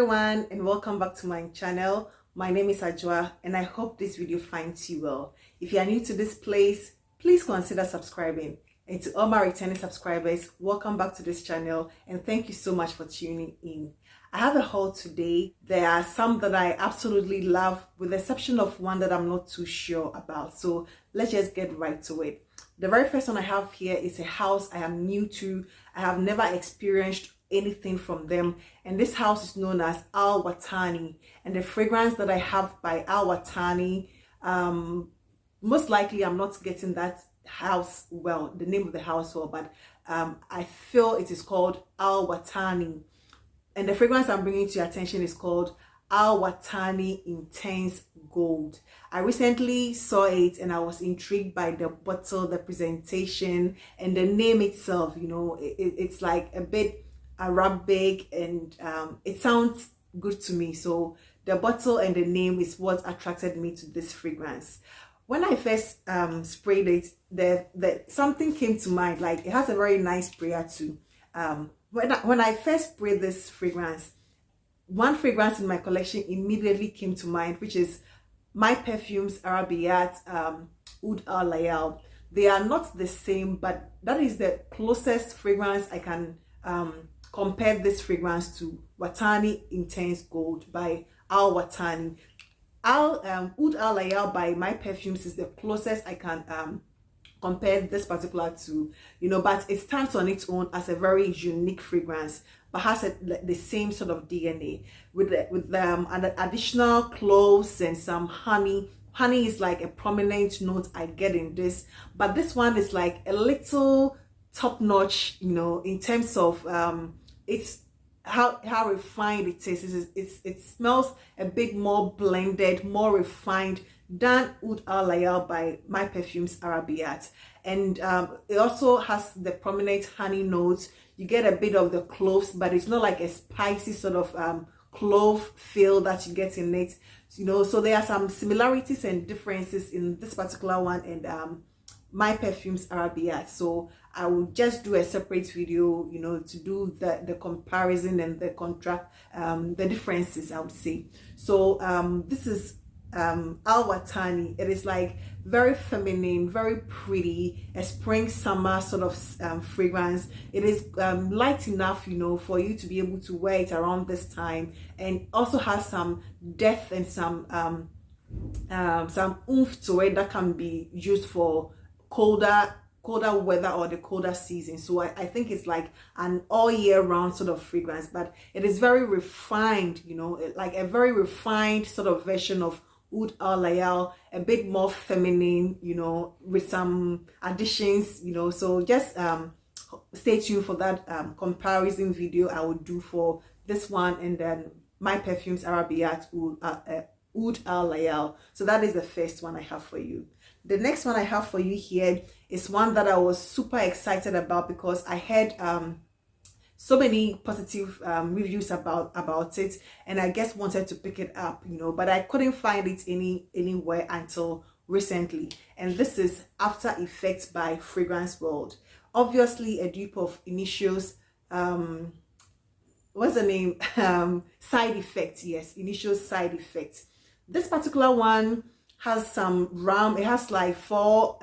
everyone, and welcome back to my channel. My name is Ajwa and I hope this video finds you well. If you are new to this place, please consider subscribing. And to all my returning subscribers, welcome back to this channel and thank you so much for tuning in. I have a haul today. There are some that I absolutely love, with the exception of one that I'm not too sure about. So let's just get right to it. The very first one I have here is a house I am new to. I have never experienced anything from them, and this house is known as Watani, and the fragrance that I have by Watani, most likely I'm not getting that house well, the name of the house well, but I feel it is called Watani, and the fragrance I'm bringing to your attention is called Watani Intense Gold. I recently saw it and I was intrigued by the bottle, the presentation, and the name itself. You know, it's like a bit Arabic, and it sounds good to me. So the bottle and the name is what attracted me to this fragrance. When I first sprayed it, something came to mind. Like, it has a very nice sprayer too. When I first sprayed this fragrance, one fragrance in my collection immediately came to mind, which is my Perfumes Arabiat Oud Al Layal. They are not the same, but that is the closest fragrance I can compare this fragrance to. Watani Intense Gold by Watani. Oud Al Layal by my Perfumes is the closest I can compare this particular to, you know, but it stands on its own as a very unique fragrance, but has the same sort of DNA with an additional cloves and some honey. Honey is like a prominent note I get in this, but this one is like a little top notch, you know, in terms of it's how refined it is. It smells a bit more blended, more refined than Oud Al Layal by my Perfumes Arabiat, and it also has the prominent honey notes. You get a bit of the cloves, but it's not like a spicy sort of clove feel that you get in it, you know. So there are some similarities and differences in this particular one and my Perfumes Arabiat. So I will just do a separate video, you know, to do the comparison and the contrast, the differences, I would say. So this is Watani. It is like very feminine, very pretty, a spring summer sort of fragrance. It is light enough, you know, for you to be able to wear it around this time, and also has some depth and some oomph to it that can be used for colder weather or the colder season. So I think it's like an all year round sort of fragrance, but it is very refined, you know, like a very refined sort of version of Oud Al Layal, a bit more feminine, you know, with some additions, you know. So just stay tuned for that comparison video I will do for this one and then my Perfumes Arabiat Oud Al Layal. So that is the first one I have for you. The next one I have for you here is one that I was super excited about because I heard so many positive reviews about it, and I just wanted to pick it up, you know, but I couldn't find it anywhere until recently. And this is After Effects by Fragrance World. Obviously a dupe of Initial's what's the name, Side Effects. Yes, Initial's Side Effects. This particular one has some rum. It has like 4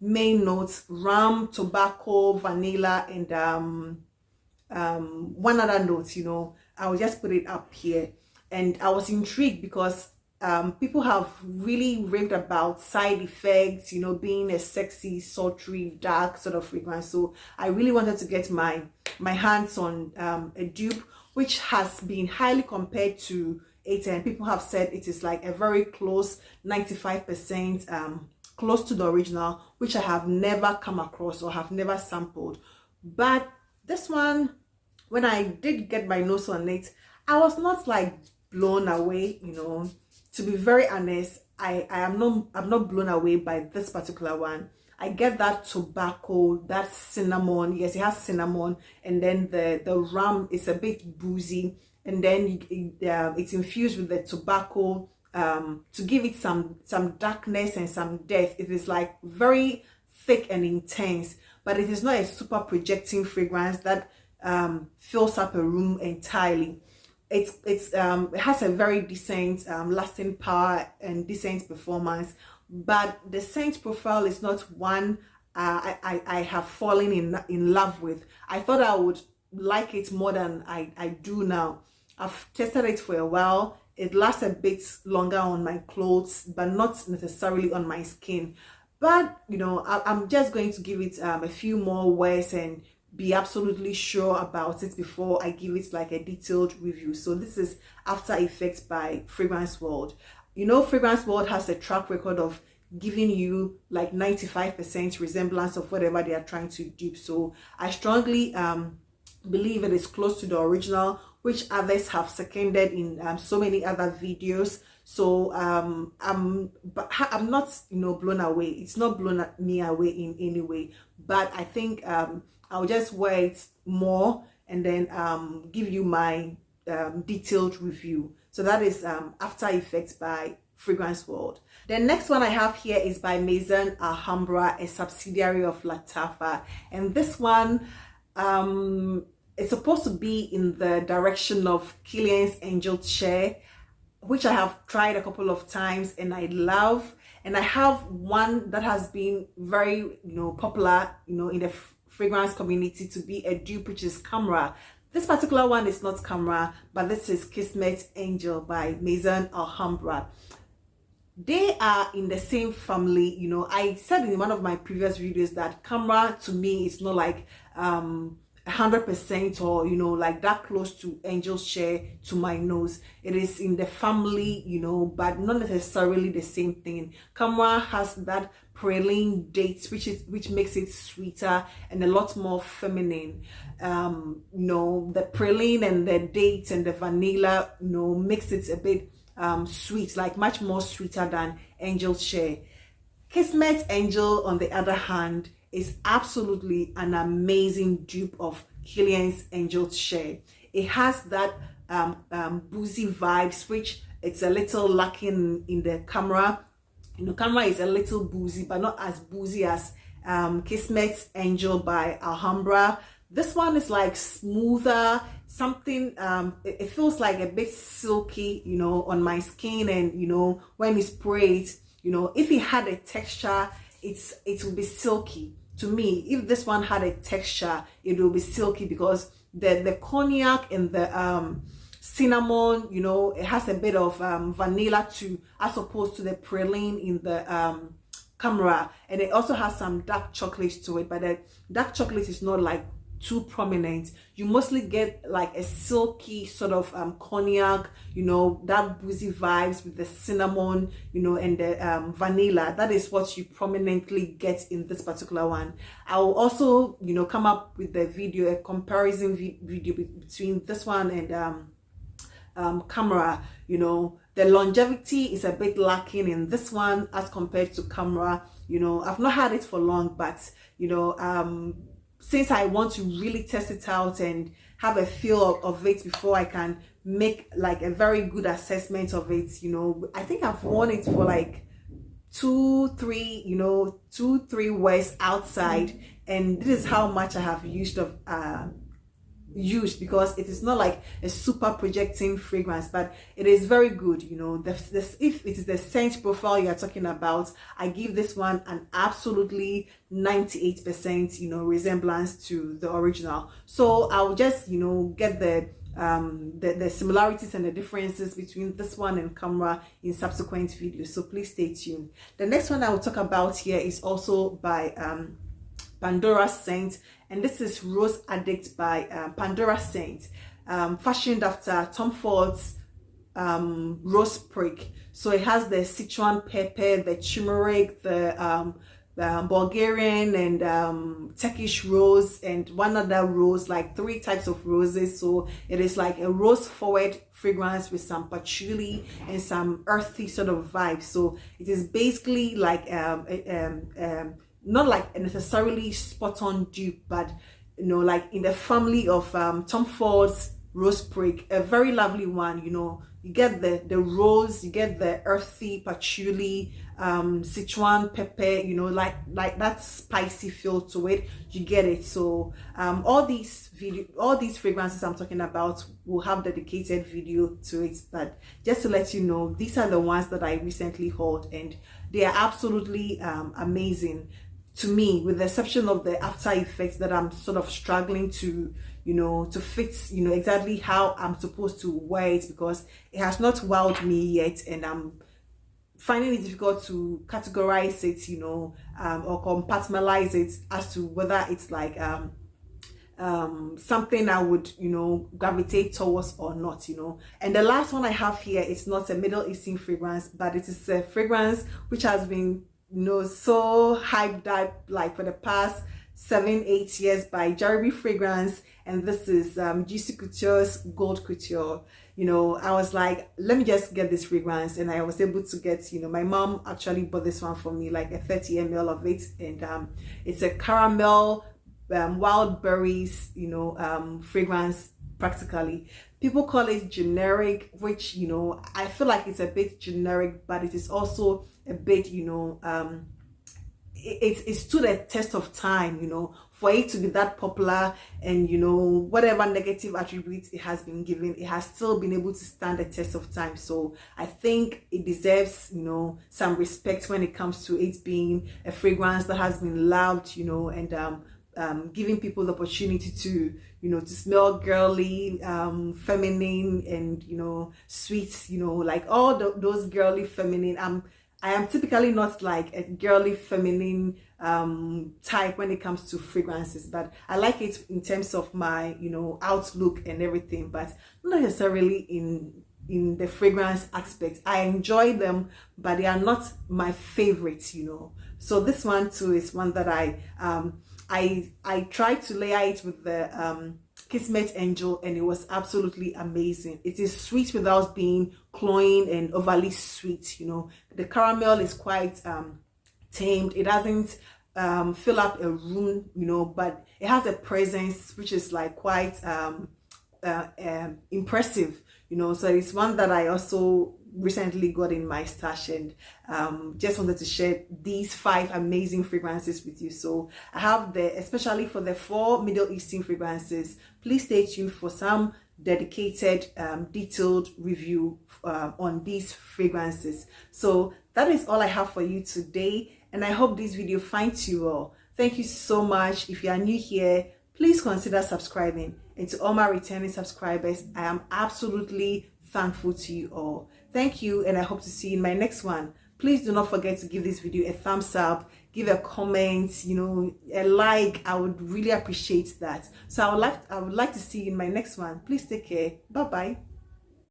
main notes: rum, tobacco, vanilla, and one other note, you know. I will just put it up here, and I was intrigued because people have really raved about Side Effects, you know, being a sexy, sultry, dark sort of fragrance. So I really wanted to get my hands on a dupe which has been highly compared to it, and people have said it is like a very close 95% close to the original, which I have never come across or have never sampled. But this one, when I did get my nose on it, I was not like blown away, you know. To be very honest, I'm not blown away by this particular one. I get that tobacco, that cinnamon. Yes, it has cinnamon, and then the rum is a bit boozy, and then it's infused with the tobacco to give it some darkness and some depth. It is like very thick and intense, but it is not a super projecting fragrance that fills up a room entirely. it has a very decent lasting power and decent performance, but the scent profile is not one I have fallen in love with. I thought I would like it more than I do now. I've tested it for a while. It lasts a bit longer on my clothes, but not necessarily on my skin. But you know, I'm just going to give it a few more wears and be absolutely sure about it before I give it like a detailed review. So this is After Effects by Fragrance World. You know, Fragrance World has a track record of giving you like 95% resemblance of whatever they are trying to dupe. So I strongly believe it is close to the original, which others have seconded in so many other videos. So I'm not, you know, blown away. It's not blown me away in any way, but I think I'll just wear it more and then give you my detailed review. So that is After Effects by Fragrance World. The next one I have here is by Maison Alhambrah, a subsidiary of Lattafa, and this one it's supposed to be in the direction of Kismet Angel share, which I have tried a couple of times and I love. And I have one that has been very, you know, popular, you know, in the fragrance community to be a dupe, which is Camera. This particular one is not Camera, but this is Kismet Angel by Maison Alhambrah. They are in the same family. You know, I said in one of my previous videos that Camera to me is not like 100% or, you know, like that close to Angel's share to my nose. It is in the family, you know, but not necessarily the same thing. Camera has that praline date, which makes it sweeter and a lot more feminine. You know, the praline and the date and the vanilla, you know, makes it a bit sweet, like much more sweeter than Angel's share. Kismet Angel, on the other hand, is absolutely an amazing dupe of Kismet Angel's share. It has that boozy vibes, which it's a little lacking in the Camera. You know, Camera is a little boozy, but not as boozy as Kismet Angel by Alhambrah. This one is like smoother, something, it feels like a bit silky, you know, on my skin. And, you know, when you spray it, you know, if it had a texture, it would be silky. To me, if this one had a texture, it will be silky, because the cognac and the cinnamon, you know, it has a bit of vanilla too, as opposed to the praline in the Camera. And it also has some dark chocolate to it, but the dark chocolate is not like too prominent. You mostly get like a silky sort of cognac, you know, that boozy vibes with the cinnamon, you know, and the vanilla. That is what you prominently get in this particular one. I will also, you know, come up with the video, a comparison video between this one and Camera. You know, the longevity is a bit lacking in this one as compared to Camera. You know, I've not had it for long, but you know, since I want to really test it out and have a feel of it before I can make like a very good assessment of it, you know, I think I've worn it for like 2-3 wears outside, and this is how much I have used, because it is not like a super projecting fragrance, but it is very good. You know, if it is the scent profile you are talking about, I give this one an absolutely 98%, you know, resemblance to the original. So I'll just, you know, get the similarities and the differences between this one and Camera in subsequent videos, so please stay tuned. The next one I will talk about here is also by Pendora scent, and this is Rose Addict by Pendora scent, fashioned after Tom Ford's Rose Prick. So it has the Sichuan pepper, the turmeric, the Bulgarian and Turkish rose, and one other rose, like 3 types of roses. So it is like a rose forward fragrance with some patchouli and some earthy sort of vibe. So it is basically like not like necessarily spot on dupe, but you know, like in the family of Tom Ford's Rose Prick, a very lovely one. You know, you get the rose, you get the earthy patchouli Sichuan pepper, you know, like that spicy feel to it. You get it. So all these fragrances I'm talking about will have dedicated video to it, but just to let you know, these are the ones that I recently hauled, and they are absolutely amazing to me, with the exception of the after effects that I'm sort of struggling to, you know, to fit, you know, exactly how I'm supposed to wear it, because it has not wowed me yet, and I'm finding it difficult to categorize it, you know, or compartmentalize it as to whether it's like something I would, you know, gravitate towards or not, you know. And the last one I have here is not a Middle Eastern fragrance, but it is a fragrance which has been, you know, so hyped up like for the past 7-8 years by Jarabi Fragrance, and this is Juicy Couture's Gold Couture. You know, I was like, let me just get this fragrance, and I was able to get, you know, my mom actually bought this one for me, like a 30 ml of it, and it's a caramel wild berries, you know, fragrance. Practically, people call it generic, which, you know, I feel like it's a bit generic, but it is also a bit, you know, it stood the test of time, you know, for it to be that popular, and, you know, whatever negative attributes it has been given, it has still been able to stand the test of time. So I think it deserves, you know, some respect when it comes to it being a fragrance that has been loved, you know, and giving people the opportunity to, you know, to smell girly, feminine, and, you know, sweet, you know, like all those girly feminine. I am typically not like a girly feminine type when it comes to fragrances, but I like it in terms of my, you know, outlook and everything, but not necessarily in the fragrance aspect. I enjoy them, but they are not my favorites, you know. So this one too is one that I tried to layer it with the Kismet Angel, and it was absolutely amazing. It is sweet without being cloying and overly sweet, you know. The caramel is quite tamed. It doesn't fill up a room, you know, but it has a presence which is like quite impressive, you know. So it's one that I also recently got in my stash, and just wanted to share these 5 amazing fragrances with you. So I have especially for the 4 Middle Eastern fragrances, please stay tuned for some dedicated detailed review on these fragrances. So that is all I have for you today, and I hope this video finds you well. Thank you so much. If you are new here, please consider subscribing, and to all my returning subscribers, I am absolutely thankful to you all. Thank you, and I hope to see you in my next one. Please do not forget to give this video a thumbs up, give a comment, you know, a like. I would really appreciate that. So I would like to see you in my next one. Please take care. Bye bye.